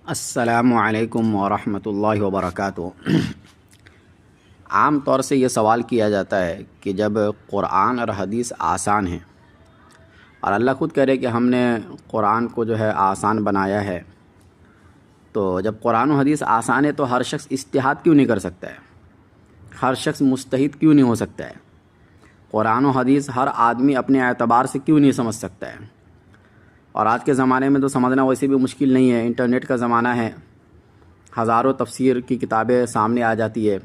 السلام علیکم ورحمۃ اللہ وبرکاتہ۔ عام طور سے یہ سوال کیا جاتا ہے کہ جب قرآن اور حدیث آسان ہیں اور اللہ خود کہہ رہے کہ ہم نے قرآن کو جو ہے آسان بنایا ہے، تو جب قرآن و حدیث آسان ہے تو ہر شخص اجتہاد کیوں نہیں کر سکتا ہے؟ ہر شخص مجتہد کیوں نہیں ہو سکتا ہے؟ قرآن و حدیث ہر آدمی اپنے اعتبار سے کیوں نہیں سمجھ سکتا ہے؟ اور آج کے زمانے میں تو سمجھنا ویسے بھی مشکل نہیں ہے، انٹرنیٹ کا زمانہ ہے، ہزاروں تفسیر کی کتابیں سامنے آ جاتی ہے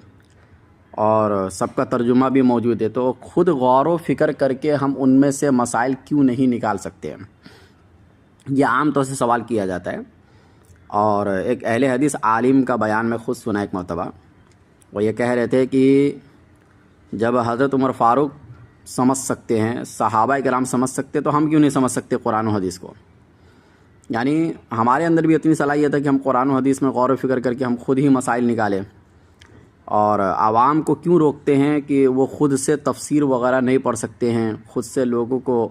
اور سب کا ترجمہ بھی موجود ہے، تو خود غور و فکر کر کے ہم ان میں سے مسائل کیوں نہیں نکال سکتے ہیں؟ یہ عام طور سے سوال کیا جاتا ہے۔ اور ایک اہل حدیث عالم کا بیان میں خود سنا ایک مرتبہ، وہ یہ کہہ رہے تھے کہ جب حضرت عمر فاروق سمجھ سکتے ہیں، صحابہ کرام سمجھ سکتے، تو ہم کیوں نہیں سمجھ سکتے قرآن و حدیث کو؟ یعنی ہمارے اندر بھی اتنی صلاحیت ہے کہ ہم قرآن و حدیث میں غور و فکر کر کے ہم خود ہی مسائل نکالیں، اور عوام کو کیوں روکتے ہیں کہ وہ خود سے تفسیر وغیرہ نہیں پڑھ سکتے ہیں، خود سے لوگوں کو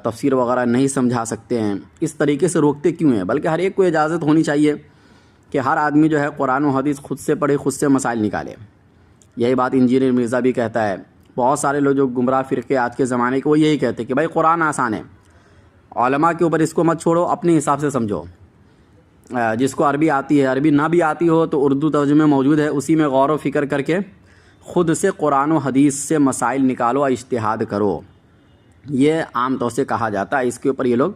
تفسیر وغیرہ نہیں سمجھا سکتے ہیں؟ اس طریقے سے روکتے کیوں ہیں؟ بلکہ ہر ایک کو اجازت ہونی چاہیے کہ ہر آدمی جو ہے قرآن و حدیث خود سے پڑھے، خود سے مسائل نکالے۔ یہی بات انجینئر مرزا بھی کہتا ہے۔ بہت سارے لوگ جو گمراہ فرقے آج کے زمانے کے، وہ یہی کہتے ہیں کہ بھائی قرآن آسان ہے، علماء کے اوپر اس کو مت چھوڑو، اپنے حساب سے سمجھو۔ جس کو عربی آتی ہے، عربی نہ بھی آتی ہو تو اردو ترجمے موجود ہے، اسی میں غور و فکر کر کے خود سے قرآن و حدیث سے مسائل نکالو اور اجتہاد کرو، یہ عام طور سے کہا جاتا ہے۔ اس کے اوپر یہ لوگ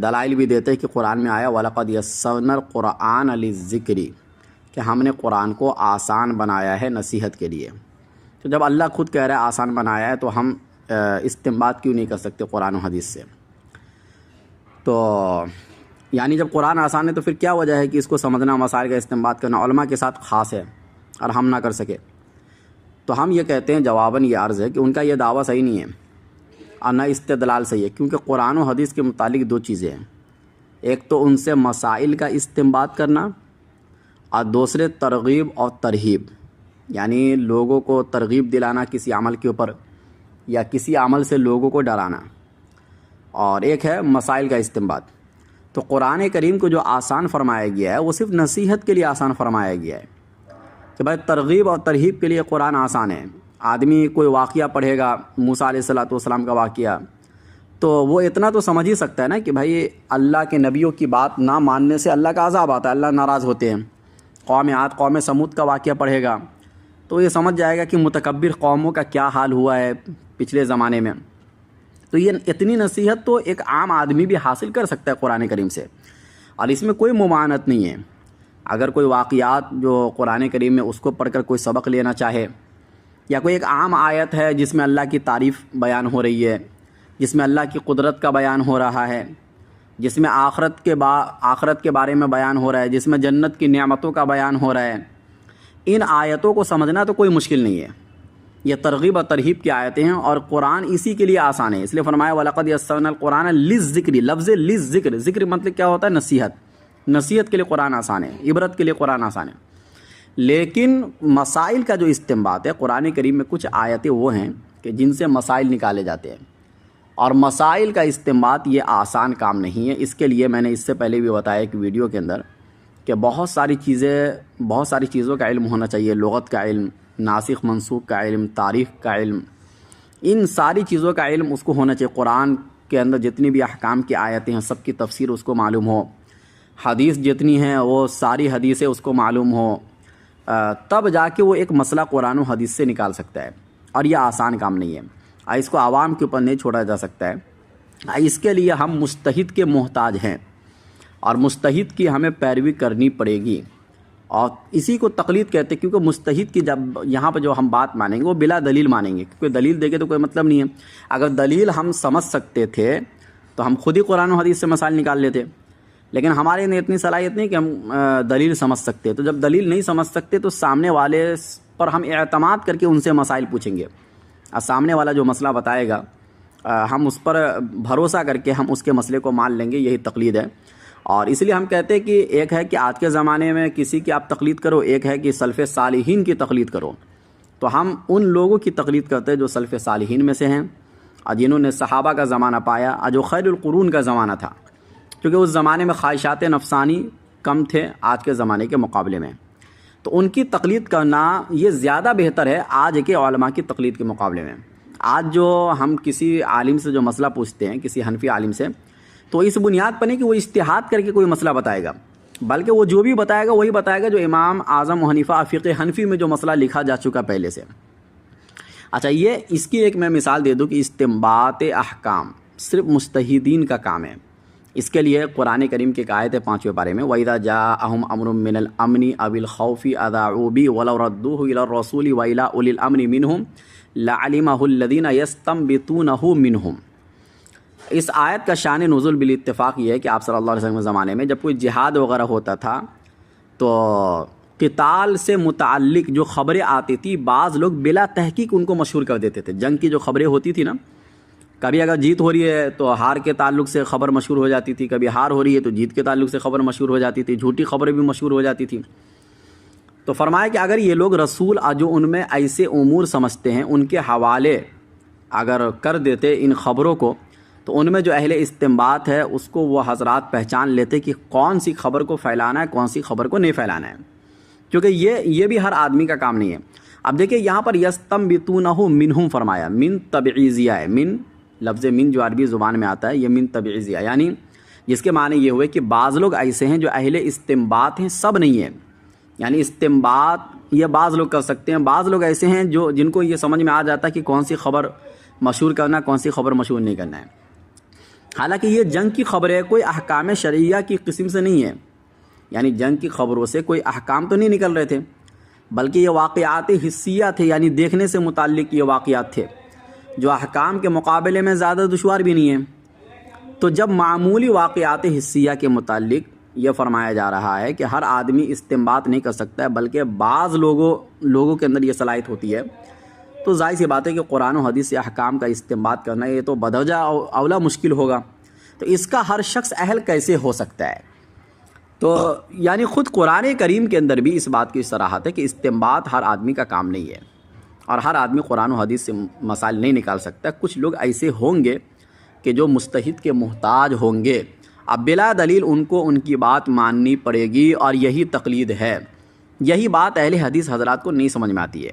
دلائل بھی دیتے ہیں کہ قرآن میں آیا وَلَقَدْ يَسَّرْنَا الْقُرْآنَ لِلذِّكْرِ، کہ ہم نے قرآن کو آسان بنایا ہے نصیحت کے لیے۔ تو جب اللہ خود کہہ رہا ہے آسان بنایا ہے، تو ہم استنباط کیوں نہیں کر سکتے قرآن و حدیث سے؟ تو یعنی جب قرآن آسان ہے تو پھر کیا وجہ ہے کہ اس کو سمجھنا، مسائل کا استنباط کرنا علماء کے ساتھ خاص ہے اور ہم نہ کر سکے؟ تو ہم یہ کہتے ہیں، جواباً یہ عرض ہے کہ ان کا یہ دعویٰ صحیح نہیں ہے اور نہ استدلال صحیح ہے، کیونکہ قرآن و حدیث کے متعلق دو چیزیں ہیں، ایک تو ان سے مسائل کا استنباط کرنا، اور دوسرے ترغیب اور ترہیب، یعنی لوگوں کو ترغیب دلانا کسی عمل کے اوپر یا کسی عمل سے لوگوں کو ڈرانا، اور ایک ہے مسائل کا استنباط۔ تو قرآن کریم کو جو آسان فرمایا گیا ہے وہ صرف نصیحت کے لیے آسان فرمایا گیا ہے، کہ بھائی ترغیب اور ترہیب کے لیے قرآن آسان ہے۔ آدمی کوئی واقعہ پڑھے گا، موسیٰ علیہ السلام کا واقعہ، تو وہ اتنا تو سمجھ ہی سکتا ہے نا کہ بھائی اللہ کے نبیوں کی بات نہ ماننے سے اللہ کا عذاب آتا ہے، اللہ ناراض ہوتے ہیں۔ قوم عاد، قوم سمود کا واقعہ پڑھے گا تو یہ سمجھ جائے گا کہ متکبر قوموں کا کیا حال ہوا ہے پچھلے زمانے میں۔ تو یہ اتنی نصیحت تو ایک عام آدمی بھی حاصل کر سکتا ہے قرآن کریم سے، اور اس میں کوئی ممانعت نہیں ہے۔ اگر کوئی واقعات جو قرآن کریم میں اس کو پڑھ کر کوئی سبق لینا چاہے، یا کوئی ایک عام آیت ہے جس میں اللہ کی تعریف بیان ہو رہی ہے، جس میں اللہ کی قدرت کا بیان ہو رہا ہے، جس میں آخرت کے بارے میں بیان ہو رہا ہے، جس میں جنت کی نعمتوں کا بیان ہو رہا ہے، ان آیتوں کو سمجھنا تو کوئی مشکل نہیں ہے۔ یہ ترغیب اور ترہیب کی آیتیں ہیں، اور قرآن اسی کے لیے آسان ہے۔ اس لیے فرمایا وَلَقَدْ يَسَّرْنَا الْقُرْآنَ لِلذِّكْرِ، لفظ لِلذِّكْر، ذکر مطلب کیا ہوتا ہے؟ نصیحت کے لیے قرآن آسان ہے، عبرت کے لیے قرآن آسان ہے۔ لیکن مسائل کا جو استنباط ہے، قرآن کریم میں کچھ آیتیں وہ ہیں کہ جن سے مسائل نکالے جاتے ہیں، اور مسائل کا استنباط یہ آسان کام نہیں ہے۔ اس کے لیے میں نے اس سے پہلے بھی بتایا ایک ویڈیو کے اندر کہ بہت ساری چیزوں کا علم ہونا چاہیے، لغت کا علم، ناسخ منسوخ کا علم، تاریخ کا علم، ان ساری چیزوں کا علم اس کو ہونا چاہیے۔ قرآن کے اندر جتنی بھی احکام کی آیتیں ہیں، سب کی تفسیر اس کو معلوم ہو، حدیث جتنی ہیں وہ ساری حدیثیں اس کو معلوم ہو، تب جا کے وہ ایک مسئلہ قرآن و حدیث سے نکال سکتا ہے، اور یہ آسان کام نہیں ہے۔ اس کو عوام کے اوپر نہیں چھوڑا جا سکتا ہے۔ اس کے لیے ہم مجتہد کے محتاج ہیں، اور مجتہد کی ہمیں پیروی کرنی پڑے گی، اور اسی کو تقلید کہتے ہیں، کیونکہ مجتہد کی جب یہاں پہ جو ہم بات مانیں گے وہ بلا دلیل مانیں گے، کیونکہ دلیل دے کے تو کوئی مطلب نہیں ہے۔ اگر دلیل ہم سمجھ سکتے تھے تو ہم خود ہی قرآن و حدیث سے مسائل نکال لیتے، لیکن ہمارے اندر اتنی صلاحیت نہیں کہ ہم دلیل سمجھ سکتے۔ تو جب دلیل نہیں سمجھ سکتے تو سامنے والے پر ہم اعتماد کر کے ان سے مسائل پوچھیں گے، اور سامنے والا جو مسئلہ بتائے گا ہم اس پر بھروسہ کر کے ہم اس کے مسئلے کو مان لیں گے، یہی تقلید ہے۔ اور اس لیے ہم کہتے ہیں کہ ایک ہے کہ آج کے زمانے میں کسی کی آپ تقلید کرو، ایک ہے کہ سلف صالحین کی تقلید کرو۔ تو ہم ان لوگوں کی تقلید کرتے ہیں جو سلف صالحین میں سے ہیں، اور جنہوں نے صحابہ کا زمانہ پایا، اور جو خیر القرون کا زمانہ تھا، کیونکہ اس زمانے میں خواہشات نفسانی کم تھے آج کے زمانے کے مقابلے میں، تو ان کی تقلید کرنا یہ زیادہ بہتر ہے آج کے علماء کی تقلید کے مقابلے میں۔ آج جو ہم کسی عالم سے جو مسئلہ پوچھتے ہیں، کسی حنفی عالم سے، تو اس بنیاد پر نہیں کہ وہ اجتہاد کر کے کوئی مسئلہ بتائے گا، بلکہ وہ جو بھی بتائے گا وہی بتائے گا جو امام اعظم حنیفہ فقہ حنفی میں جو مسئلہ لکھا جا چکا پہلے سے۔ اچھا، یہ اس کی ایک میں مثال دے دوں کہ استنباط احکام صرف مجتہدین کا کام ہے۔ اس کے لیے قرآن کریم کی ایک آیت ہے 5ویں پارے میں، وَإِذَا جَاءَهُمْ أَمْرٌ مِّنَ الْأَمْنِ أَوِ الْخَوْفِ أَذَاعُوا بِهِ وَلَوْ رَدُّوهُ إِلَى الرَّسُولِ وَإِلَى أُولِي الْأَمْرِ مِنْهُمْ لَعَلِمَهُ الَّذِينَ يَسْتَنبِطُونَهُ مِنْهُمْ۔ اس آیت کا شان نزول بالاتفاق یہ ہے کہ آپ صلی اللہ علیہ وسلم کے زمانے میں جب کوئی جہاد وغیرہ ہوتا تھا تو قتال سے متعلق جو خبریں آتی تھی بعض لوگ بلا تحقیق ان کو مشہور کر دیتے تھے۔ جنگ کی جو خبریں ہوتی تھی نا، کبھی اگر جیت ہو رہی ہے تو ہار کے تعلق سے خبر مشہور ہو جاتی تھی، کبھی ہار ہو رہی ہے تو جیت کے تعلق سے خبر مشہور ہو جاتی تھی، جھوٹی خبریں بھی مشہور ہو جاتی تھی۔ تو فرمایا کہ اگر یہ لوگ رسول جو ان میں ایسے امور سمجھتے ہیں ان کے حوالے اگر کر دیتے ان خبروں کو، تو ان میں جو اہل استنباط ہے اس کو وہ حضرات پہچان لیتے کہ کون سی خبر کو پھیلانا ہے، کون سی خبر کو نہیں پھیلانا ہے، کیونکہ یہ بھی ہر آدمی کا کام نہیں ہے۔ اب دیکھیں یہاں پر یستنبطونہ منہم فرمایا، من تبعیضیہ ہے، من لفظ من جو عربی زبان میں آتا ہے یہ من تبعیضیہ، یعنی جس کے معنی یہ ہوئے کہ بعض لوگ ایسے ہیں جو اہل استنباط ہیں، سب نہیں ہیں، یعنی استنباط یہ بعض لوگ کر سکتے ہیں، بعض لوگ ایسے ہیں جو جن کو یہ سمجھ میں آ جاتا ہے کہ کون سی خبر مشہور کرنا، کون سی خبر مشہور نہیں کرنا ہے۔ حالانکہ یہ جنگ کی خبریں کوئی احکام شرعیہ کی قسم سے نہیں ہے، یعنی جنگ کی خبروں سے کوئی احکام تو نہیں نکل رہے تھے، بلکہ یہ واقعات حسیہ تھے، یعنی دیکھنے سے متعلق یہ واقعات تھے جو احکام کے مقابلے میں زیادہ دشوار بھی نہیں ہیں۔ تو جب معمولی واقعات حسیہ کے متعلق یہ فرمایا جا رہا ہے کہ ہر آدمی استنباط نہیں کر سکتا ہے بلکہ بعض لوگوں کے اندر یہ صلاحیت ہوتی ہے، تو ظاہر سی بات ہے کہ قرآن و حدیث سے احکام کا استنباط کرنا یہ تو بدرجہ اولا مشکل ہوگا، تو اس کا ہر شخص اہل کیسے ہو سکتا ہے؟ تو یعنی خود قرآن کریم کے اندر بھی اس بات کی صراحت ہے کہ استنباط ہر آدمی کا کام نہیں ہے، اور ہر آدمی قرآن و حدیث سے مسائل نہیں نکال سکتا۔ کچھ لوگ ایسے ہوں گے کہ جو مجتہد کے محتاج ہوں گے، اب بلا دلیل ان کو ان کی بات ماننی پڑے گی، اور یہی تقلید ہے۔ یہی بات اہل حدیث حضرات کو نہیں سمجھ میں آتی ہے۔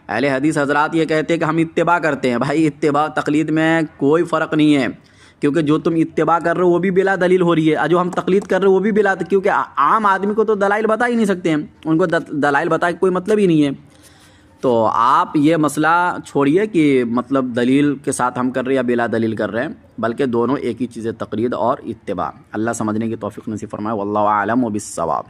اہل حدیث حضرات یہ کہتے ہیں کہ ہم اتباع کرتے ہیں، بھائی اتباع تقلید میں کوئی فرق نہیں ہے، کیونکہ جو تم اتباع کر رہے ہو وہ بھی بلا دلیل ہو رہی ہے، جو ہم تقلید کر رہے ہو وہ بھی بلا، کیونکہ عام آدمی کو تو دلائل بتا ہی نہیں سکتے ہیں، ان کو دلائل بتا کے کوئی مطلب ہی نہیں ہے۔ تو آپ یہ مسئلہ چھوڑیے کہ مطلب دلیل کے ساتھ ہم کر رہے ہیں یا بلا دلیل کر رہے ہیں، بلکہ دونوں ایک ہی چیز ہے، تقلید اور اتباع۔ اللہ سمجھنے کی توفیق نصیب فرمائے، واللہ اعلم بالصواب۔